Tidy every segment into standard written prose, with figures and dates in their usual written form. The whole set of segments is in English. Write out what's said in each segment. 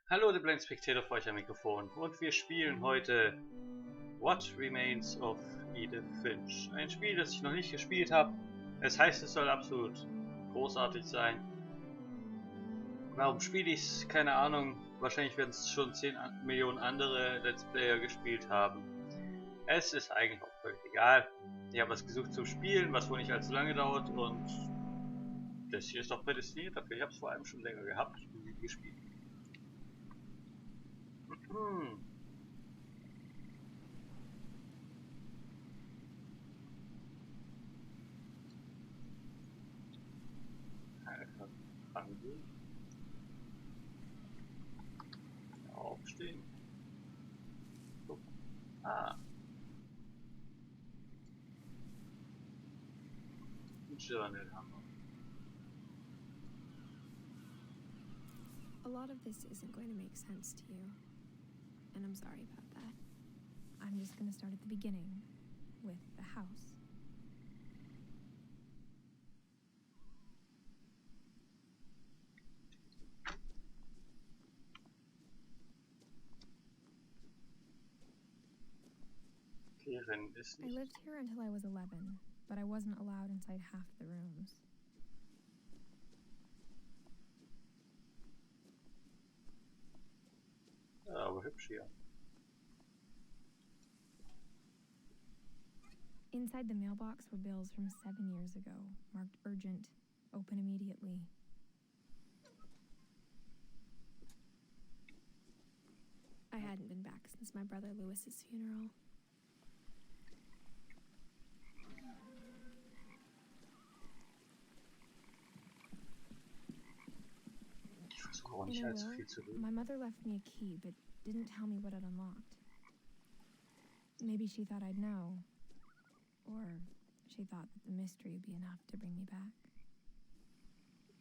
Hallo, TheBlindSpectator für euch am Mikrofon und wir spielen heute What Remains of Edith Finch. Ein Spiel, das ich noch nicht gespielt habe. Es heißt, es soll absolut großartig sein. Warum spiele ich es? Keine Ahnung. Wahrscheinlich werden es schon 10 Millionen andere Let's Player gespielt haben. Es ist eigentlich auch völlig egal. Ich habe was gesucht zum Spielen, was wohl nicht allzu lange dauert, und das hier ist doch prädestiniert dafür. Ich habe es vor allem schon länger gehabt und nie gespielt. Angel. Aufstehen. So. Ah. Ein Journal haben wir. A lot of this isn't going to make sense to you, and I'm sorry about that. I'm just going to start at the beginning, with the house. I lived here until I was 11, but I wasn't allowed inside half the rooms. Aber hübsch hier. Inside the mailbox were bills from 7 years ago, marked urgent, open immediately. I hadn't been back since my brother Lewis's funeral. My mother left me a key, but didn't tell me what it unlocked. Maybe she thought I'd know. Or she thought that the mystery would be enough to bring me back.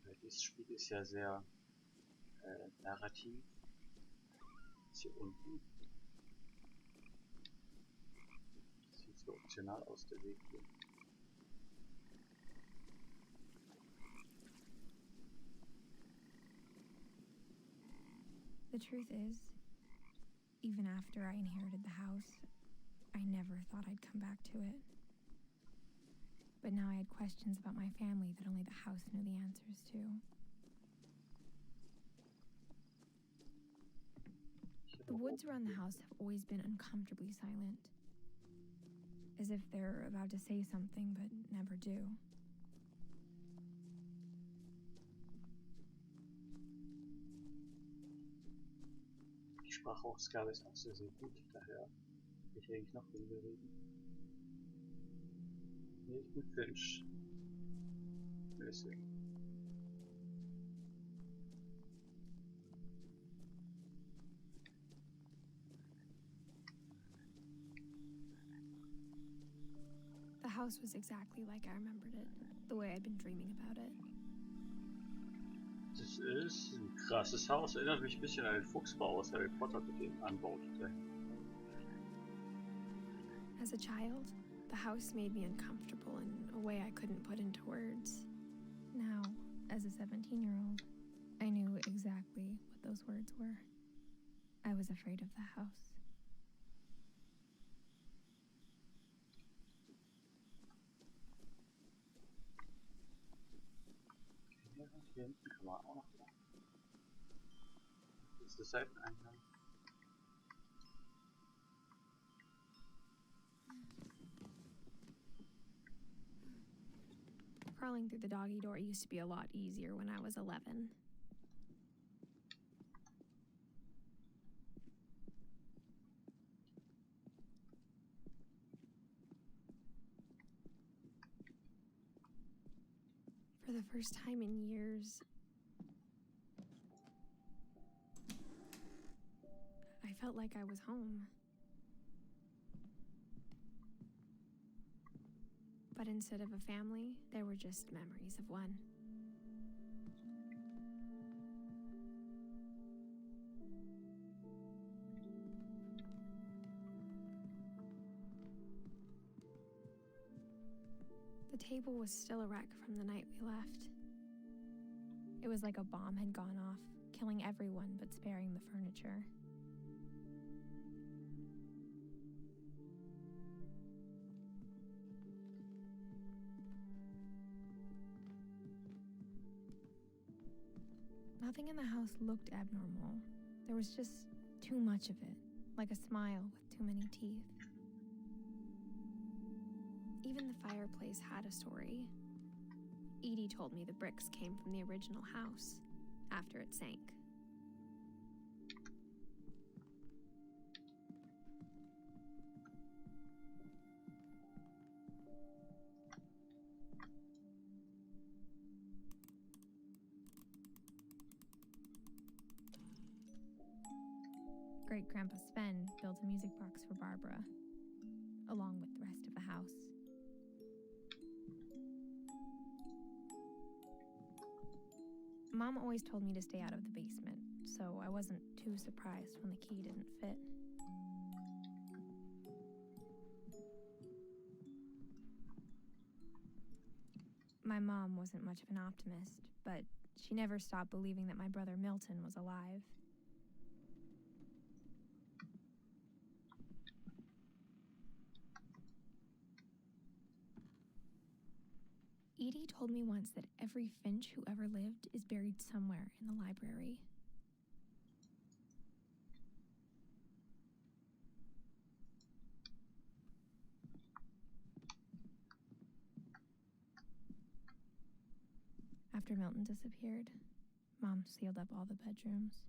Dieses Spiel ist ja sehr narrativ. Ist hier unten. Sieht so optional aus, der Weg hier. The truth is, even after I inherited the house, I never thought I'd come back to it. But now I had questions about my family that only the house knew the answers to. The woods around the house have always been uncomfortably silent, as if they're about to say something but never do. Die Sprachausgabe ist auch sehr, sehr gut, daher will ich eigentlich noch weniger reden. Nee, ich bin Finch. Deswegen. The house was exactly like I remembered it, the way I'd been dreaming about it. Das ist ein krasses Haus. Erinnert mich ein bisschen an den Fuchsbau aus Harry Potter mit dem Anbau. As a child, the house made me uncomfortable in a way I couldn't put into words. Now, as a 17-year-old, I knew exactly what those words were. I was afraid of the house. Hier hinten kann man auch noch lang. Das ist der Seiteneingang. Crawling through the doggy door used to be a lot easier when I was 11. For the first time in years, I felt like I was home. But instead of a family, there were just memories of one. The table was still a wreck from the night we left. It was like a bomb had gone off, killing everyone but sparing the furniture. Nothing in the house looked abnormal. There was just too much of it, like a smile with too many teeth. Even the fireplace had a story. Edie told me the bricks came from the original house, after it sank. Great-Grandpa Sven built a music box for Barbara, along with the rest of the house. Mom always told me to stay out of the basement, so I wasn't too surprised when the key didn't fit. My mom wasn't much of an optimist, but she never stopped believing that my brother Milton was alive. Edie told me once that every Finch who ever lived is buried somewhere in the library. After Milton disappeared, Mom sealed up all the bedrooms.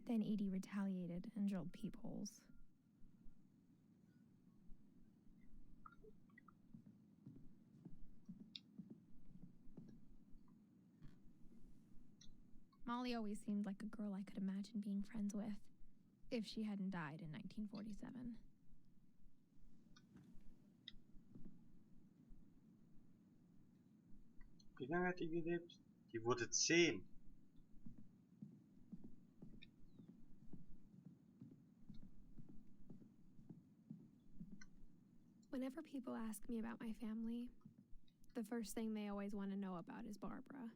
Then Edie retaliated and drilled peepholes. Molly always seemed like a girl I could imagine being friends with, if she hadn't died in 1947. Wie lange hat die gelebt? Die wurde 10. Whenever people ask me about my family, the first thing they always want to know about is Barbara.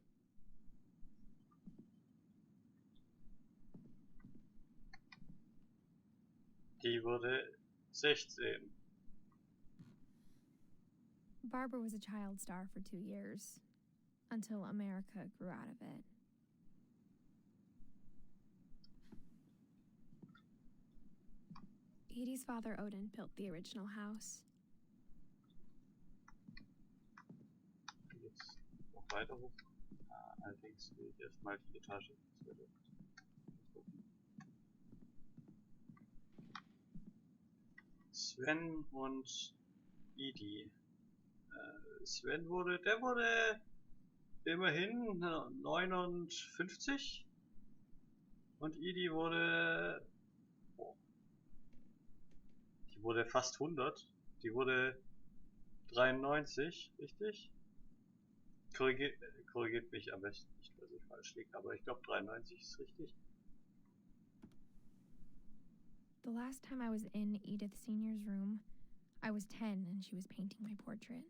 Die wurde 16. Barbara was a child star for 2 years, until America grew out of it. Edie's father, Odin, built the original house. Jetzt noch weiter hoch. Allerdings will ich erstmal die Etage. Sven und Edie. Sven wurde immerhin 59 und Edie wurde, die wurde fast 100. Die wurde 93, richtig? Korrigiert mich am besten nicht, was ich falsch liege, aber ich glaube 93 ist richtig. The last time I was in Edith Sr.'s room, I was 10 and she was painting my portrait.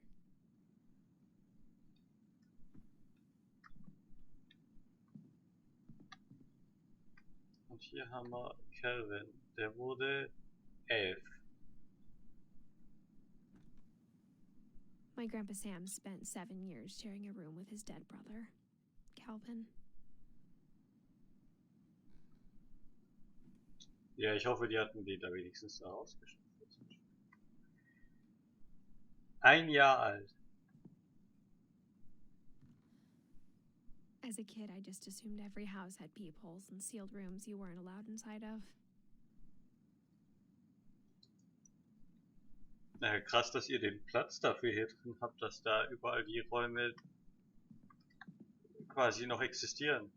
Und hier haben wir Calvin, der wurde 11. My Grandpa Sam spent 7 years sharing a room with his dead brother, Calvin. Ja, ich hoffe, die hatten die da wenigstens da rausgeschafft. 1 Jahr alt. As a kid, I just assumed every house had peepholes and sealed rooms you weren't allowed inside of. Na, krass, dass ihr den Platz dafür hier drin habt, dass da überall die Räume quasi noch existieren.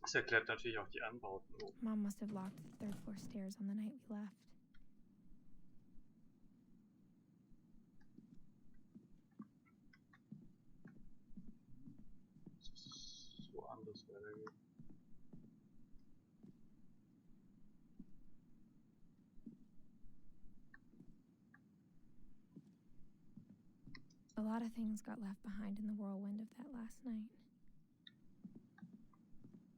Das erklärt natürlich auch die Anbauten oben. Mom must have locked the third floor stairs on the night we left. So anders weitergeht. A lot things got left behind in the whirlwind of that last night.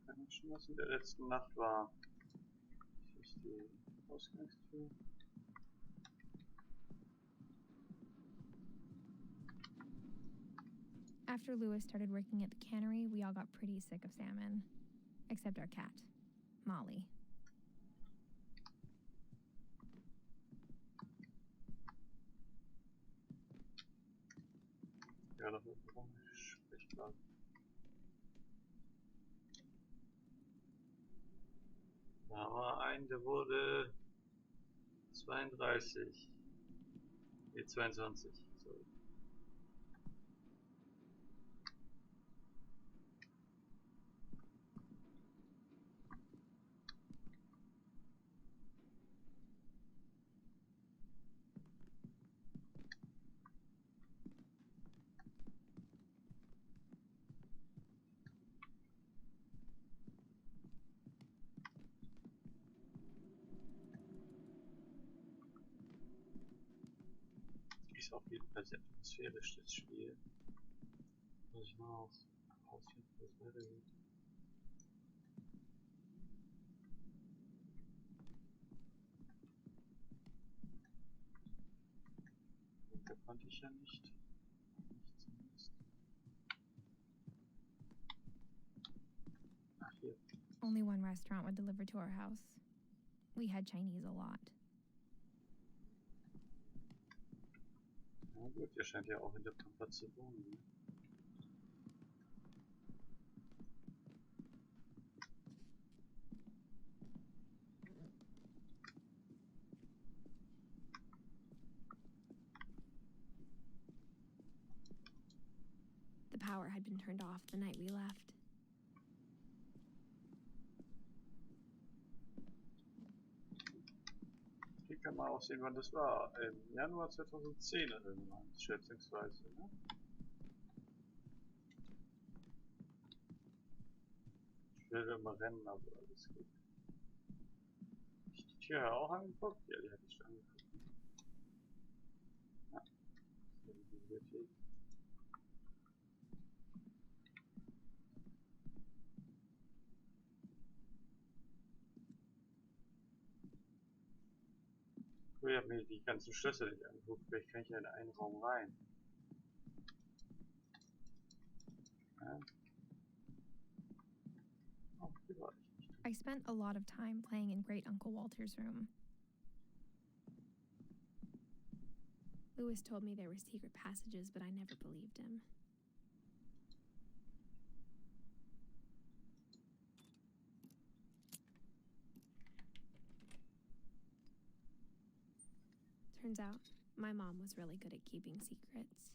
Kann ich schon, was in der letzten Nacht war? Das ist die Ausgangstür. After Lewis started working at the cannery, we all got pretty sick of salmon. Except our cat, Molly. Ja, das ist auch nicht sprechbar. Da war ein, der wurde 32. Nee, 22. Sorry. Ist auf jeden Fall sehr atmosphärisch, das Spiel. Muss ich mal rausfinden, wo es weitergeht. Und da konnte ich ja nicht. Nicht zumindest. Ach, hier. Only one restaurant would deliver to our house. We had Chinese a lot. Na gut, ihr scheint ja auch in der Pampa zu wohnen. Ne? The power had been turned off the night we left. Hier kann man auch sehen, wann das war. Im Januar 2010 irgendwann, schätzungsweise. Ne? Ich will immer rennen, aber alles gut. Ich die Tür auch angeguckt? Ja, die hatte ich schon angeguckt. Ja, das ist die Bibliothek. Ich habe mir die ganzen Schlösser nicht angeguckt, vielleicht kann ich ja in einen Raum rein. Ja. Oh, hier war ich nicht. I spent a lot of time playing in Great Uncle Walter's room. Lewis told me there were secret passages, but I never believed him. Turns out, my mom was really good at keeping secrets.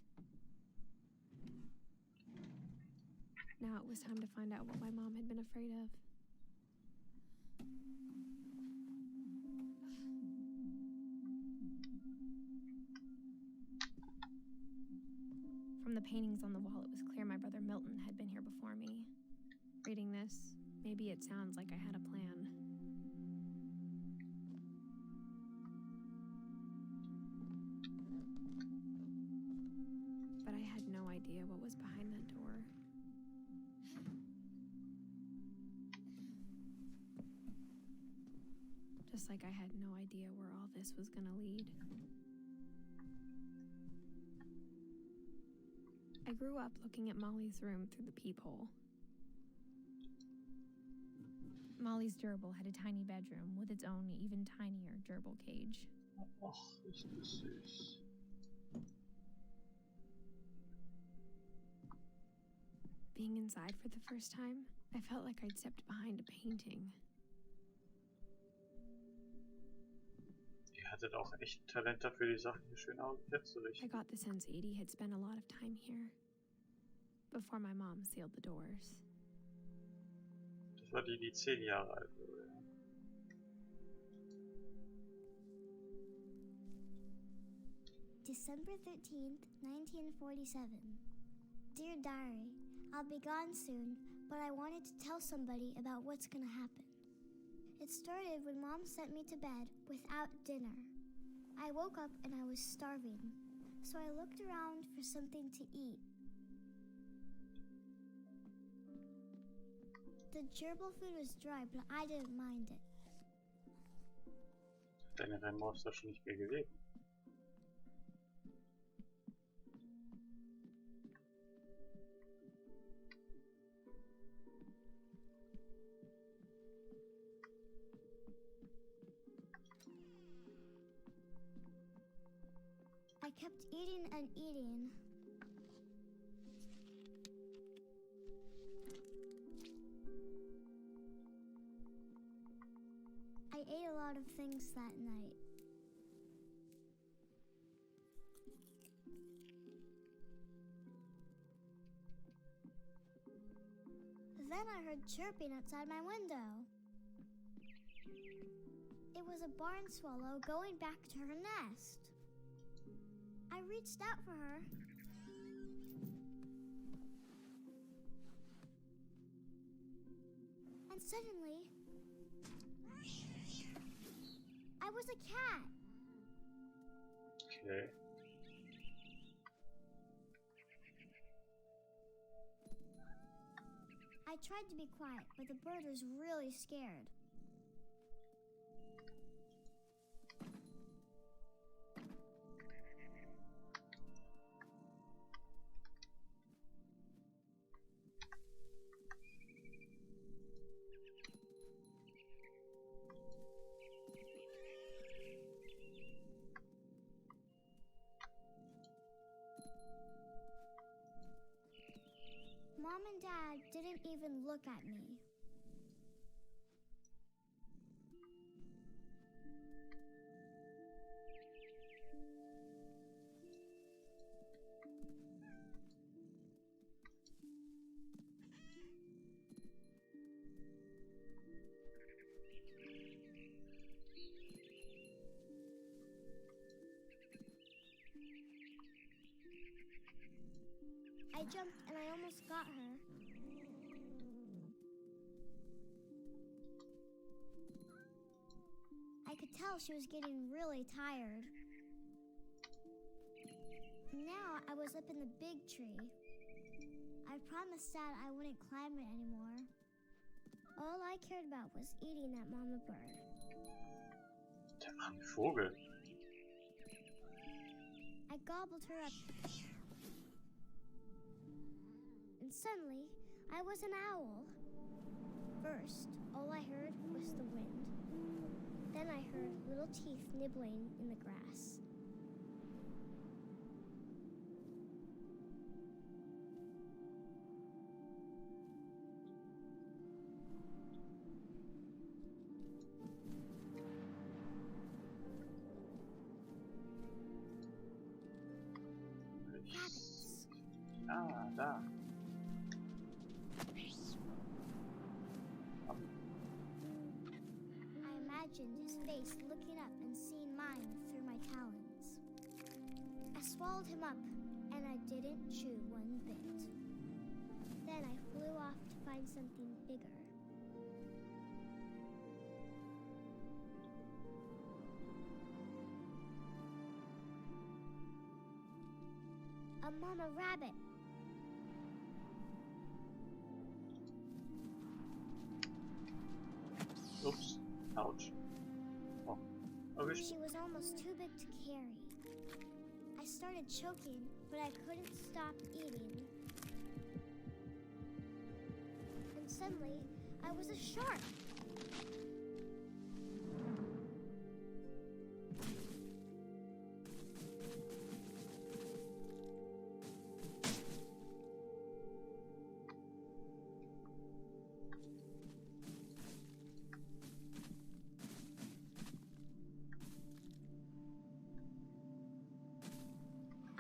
Now it was time to find out what my mom had been afraid of. From the paintings on the wall, it was clear my brother Milton had been here before me. Reading this, maybe it sounds like I had a plan. But I had no idea what was behind that door. Just like I had no idea where all this was gonna lead. I grew up looking at Molly's room through the peephole. Molly's gerbil had a tiny bedroom with its own even tinier gerbil cage. Och, ist das süß. Being inside for the first time, I felt like I'd stepped behind a painting. Ihr hattet auch echt Talent dafür, die Sachen hier schön herzurichten. I got the sense Edie had spent a lot of time here before my mom sealed the doors. Das war die, die 10 Jahre alt wurde. Ja. December 13th, 1947. Dear Diary, I'll be gone soon, but I wanted to tell somebody about what's gonna happen. It started when Mom sent me to bed without dinner. I woke up and I was starving. so I looked around for something to eat. The gerbil food was dry, but I didn't mind it. Deine Rennmaus doch schon nicht mehr gesehen. I kept eating and eating. I ate a lot of things that night. Then I heard chirping outside my window. It was a barn swallow going back to her nest. I reached out for her. And suddenly, I was a cat. Okay. I tried to be quiet, but the bird was really scared. Mom and Dad didn't even look at me. I jumped and I almost got her. I could tell she was getting really tired. Now I was up in the big tree. I promised Dad I wouldn't climb it anymore. All I cared about was eating that mama bird. Der arme Vogel. I gobbled her up. And suddenly, I was an owl. First, all I heard was the wind. Then I heard little teeth nibbling in the grass. Rabbits. Ah, da. I imagined his face looking up and seeing mine through my talons. I swallowed him up, and I didn't chew one bit. Then I flew off to find something bigger. A mama rabbit. Oops. Ouch. Oh. Okay. She was almost too big to carry. I started choking, but I couldn't stop eating. And suddenly, I was a shark.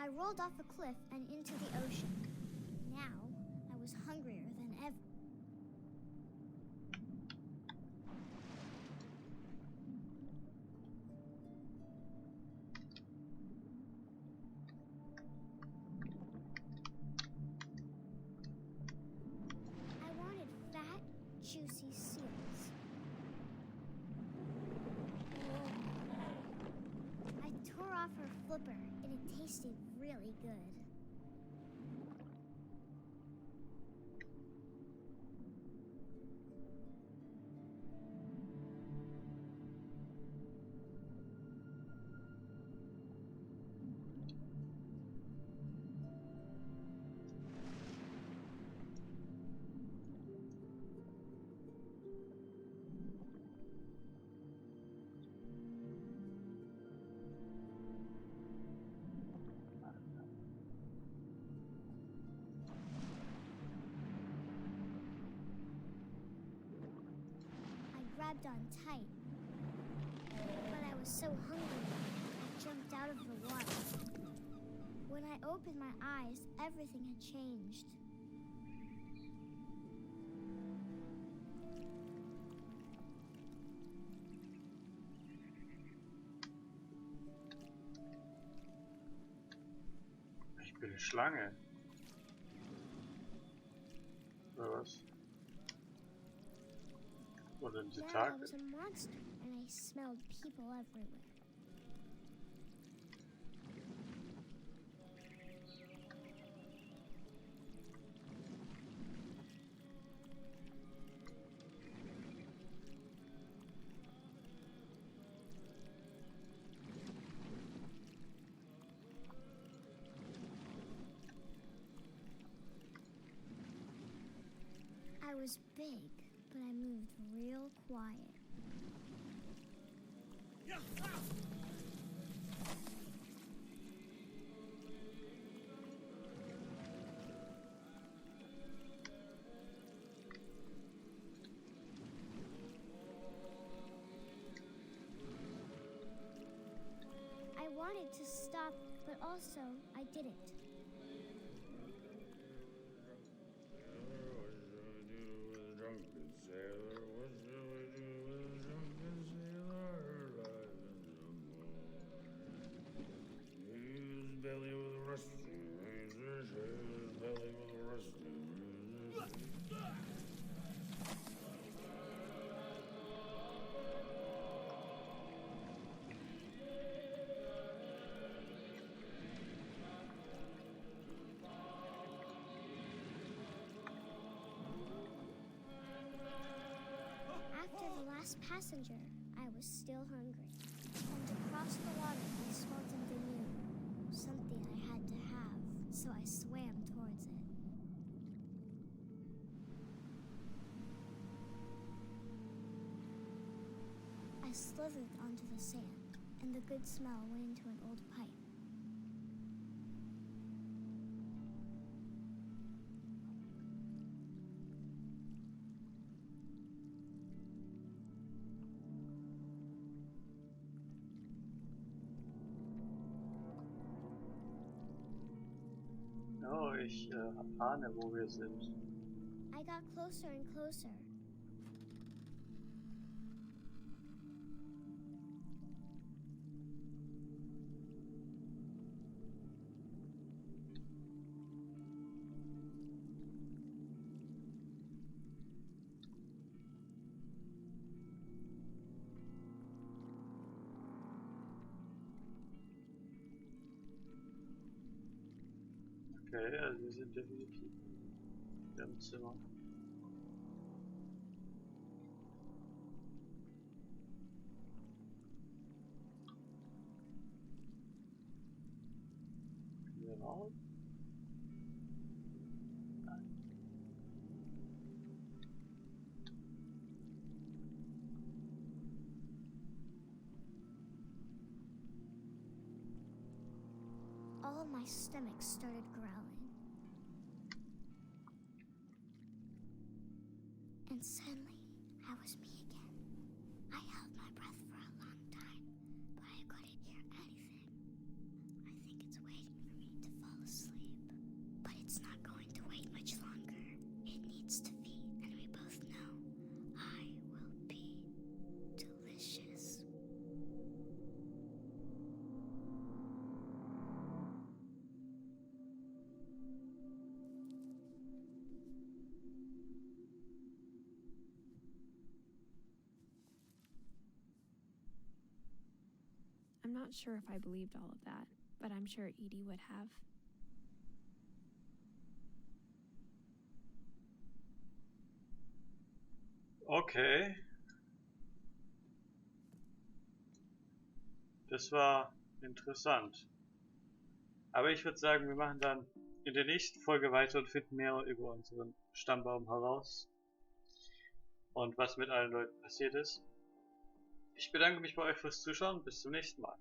I rolled off a cliff and into the ocean. Now, I was hungrier than ever. I wanted fat, juicy seals. I tore off her flipper, and it tasted really good. Grabbed on tight, but I was so hungry, I jumped out of the water. When I opened my eyes, everything had changed. Ich bin eine Schlange. Oder was? Oder ein Now I Tentakel. was a monster, and I smelled people everywhere. I was big, but I moved real quiet. I wanted to stop, but also I didn't. After the last passenger, I was still hungry. And across the water, I saw something new. Something I had to have, so I swam towards it. I slithered onto the sand, and the good smell went into an old pipe. Oh, ich ahne, wo wir sind. I got closer and closer. Okay, also wir sind definitiv im Zimmer. Können wir raus? Nein. All my stomach started growling. And suddenly, I was me again. I held my breath for a long time, but I couldn't hear anything. I think it's waiting for me to fall asleep. But it's not going to wait much longer. It needs to feed, and we both know I will be delicious. I'm not sure if I believed all of that. but I'm sure Edie would have. Okay. Das war interessant. Aber ich würde sagen, wir machen dann in der nächsten Folge weiter und finden mehr über unseren Stammbaum heraus. Und was mit allen Leuten passiert ist. Ich bedanke mich bei euch fürs Zuschauen. Bis zum nächsten Mal.